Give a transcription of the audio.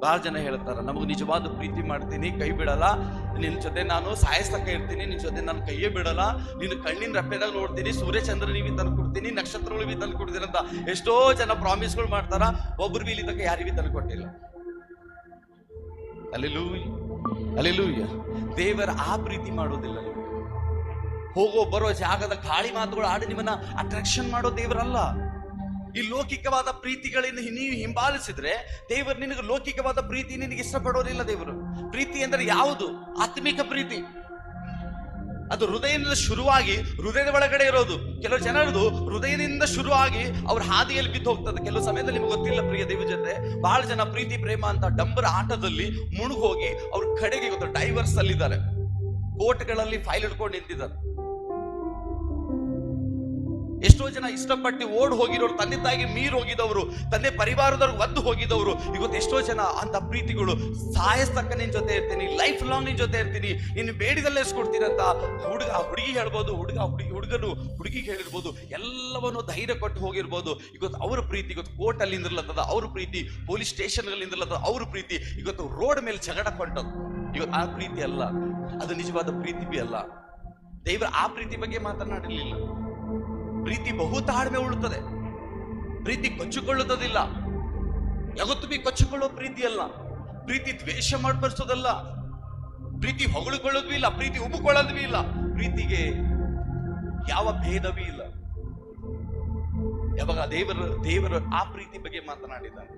ಬಹಳ ಜನ ಹೇಳ್ತಾರ, ನಮಗೆ ನಿಜವಾದ ಪ್ರೀತಿ ಮಾಡ್ತೀನಿ, ಕೈ ಬಿಡಲ್ಲ, ನಿನ್ನ ಜೊತೆ ನಾನು ಸಾಯಸ್ತಕ್ಕ ಇರ್ತೀನಿ, ನಿನ್ನ ಜೊತೆ ನಾನು ಕೈಯೇ ಬಿಡಲ್ಲ, ನಿನ್ನ ಕಣ್ಣಿನ ರೆಪ್ಪೆದಾಗ ನೋಡ್ತೀನಿ, ಸೂರ್ಯಚಂದ್ರ ನೀವಿ ತಂದು ಕೊಡ್ತೀನಿ, ನಕ್ಷತ್ರಗಳು ಬಿ ತಂದು ಕೊಡ್ತೀನಿ ಅಂತ ಎಷ್ಟೋ ಜನ ಪ್ರಾಮಿಸ್ಗಳು ಮಾಡ್ತಾರ. ಒಬ್ರು ಬಿ ಇಲ್ಲಿ ತನಕ ಯಾರಿಗೂ ತಂದು ಕೊಟ್ಟಿಲ್ಲ. Alleluia, alleluia. ದೇವರ ಆ ಪ್ರೀತಿ ಮಾಡೋದಿಲ್ಲ. ಹೋಗೋ ಬರೋ ಜಾಗದ ಗಾಳಿ ಮಾತುಗಳು ಆಡಿ ನಿಮ್ಮನ್ನ ಅಟ್ರಾಕ್ಷನ್ ಮಾಡೋ ದೇವರಲ್ಲ. ಈ ಲೌಕಿಕವಾದ ಪ್ರೀತಿಗಳಿಂದ ನೀವು ಹಿಂಬಾಲಿಸಿದ್ರೆ ದೇವರು ನಿನಗೆ ಲೌಕಿಕವಾದ ಪ್ರೀತಿ ನಿನಗೆ ಇಷ್ಟಪಡೋದಿಲ್ಲ. ದೇವರು ಪ್ರೀತಿ ಅಂದರೆ ಯಾವುದು? ಆತ್ಮಿಕ ಪ್ರೀತಿ. ಅದು ಹೃದಯದಿಂದ ಶುರುವಾಗಿ ಹೃದಯದ ಒಳಗಡೆ ಇರೋದು. ಕೆಲವು ಜನರದು ಹೃದಯದಿಂದ ಶುರುವಾಗಿ ಅವ್ರ ಹಾದಿಯಲ್ಲಿ ಬಿದ್ದು ಹೋಗ್ತದೆ. ಕೆಲವು ಸಮಯದಲ್ಲಿ ನಿಮ್ಗೆ ಗೊತ್ತಿಲ್ಲ ಪ್ರಿಯ ದೇವ ಜೊತೆ, ಬಹಳ ಜನ ಪ್ರೀತಿ ಪ್ರೇಮ ಅಂತ ಡಂಬರ ಆಟದಲ್ಲಿ ಮುಳುಗೋಗಿ ಅವ್ರ ಕಡೆಗೆ ಗೊತ್ತು ಡೈವರ್ಸ್ ಅಲ್ಲಿದ್ದಾರೆ, ಕೋರ್ಟ್ಗಳಲ್ಲಿ ಫೈಲ್ ಹಿಡ್ಕೊಂಡು ನಿಂತಿದ್ದಾರೆ. ಎಷ್ಟೋ ಜನ ಇಷ್ಟಪಟ್ಟು ಓಡ್ ಹೋಗಿರೋರು, ತಂದೆ ತಾಯಿಗೆ ಮೀರ್ ಹೋಗಿದವರು, ತಂದೆ ಪರಿವಾರದವ್ರಿಗೆ ಒದ್ದು ಹೋಗಿದವರು. ಇವತ್ತು ಎಷ್ಟೋ ಜನ ಅಂತ ಪ್ರೀತಿಗಳು ಸಾಯಸ್ತಕ್ಕ ನಿನ್ ಜೊತೆ ಇರ್ತೀನಿ, ಲೈಫ್ ಲಾಂಗ್ ನಿನ್ ಜೊತೆ ಇರ್ತೀನಿ, ನಿನ್ನ ಬೇಡಿದಲ್ಲೇ ಎಸ್ಕೊಡ್ತೀನಿ ಅಂತ ಹುಡುಗಿ ಹೇಳ್ಬೋದು, ಹುಡುಗನು ಹುಡುಗಿಗೆ ಹೇಳಿರ್ಬೋದು, ಎಲ್ಲವನ್ನು ಧೈರ್ಯ ಕೊಟ್ಟು ಹೋಗಿರ್ಬೋದು. ಇವತ್ತು ಅವ್ರ ಪ್ರೀತಿ ಇವತ್ತು ಕೋರ್ಟ್ ಅಲ್ಲಿ ನಿಂದಿರ್ಲತ್ತದ, ಅವ್ರ ಪ್ರೀತಿ ಪೊಲೀಸ್ ಸ್ಟೇಷನ್ ಅಲ್ಲಿ ನಿಂದಿರ್ಲತ್ತದ, ಅವ್ರ ಪ್ರೀತಿ ಇವತ್ತು ರೋಡ್ ಮೇಲೆ ಜಗಳ ಕೊಂಡದ್ದು. ಇವತ್ತು ಆ ಪ್ರೀತಿ ಅಲ್ಲ, ಅದು ನಿಜವಾದ ಪ್ರೀತಿ ಬಿ ಅಲ್ಲ. ದೇವರ ಆ ಪ್ರೀತಿ ಬಗ್ಗೆ ಮಾತನಾಡಲಿಲ್ಲ. ಪ್ರೀತಿ ಬಹು ತಾಳ್ಮೆ ಉಳ್ಳುತ್ತದೆ, ಪ್ರೀತಿ ಕೊಚ್ಚಿಕೊಳ್ಳುವುದಿಲ್ಲ. ಯಾವತ್ತು ಬಿ ಕೊಚ್ಚಿಕೊಳ್ಳೋ ಪ್ರೀತಿ ಅಲ್ಲ. ಪ್ರೀತಿ ದ್ವೇಷ ಮಾಡ್ಬರ್ಸೋದಲ್ಲ, ಪ್ರೀತಿ ಹೊಗಳಿಕೊಳ್ಳೋದು ಇಲ್ಲ, ಪ್ರೀತಿ ಉಬ್ಬಿಕೊಳ್ಳೋದು ಇಲ್ಲ. ಪ್ರೀತಿಗೆ ಯಾವ ಭೇದವೂ ಇಲ್ಲ. ಯಾವಾಗ ದೇವರು ಆ ಪ್ರೀತಿ ಬಗ್ಗೆ ಮಾತನಾಡಿದ್ದಾರೆ.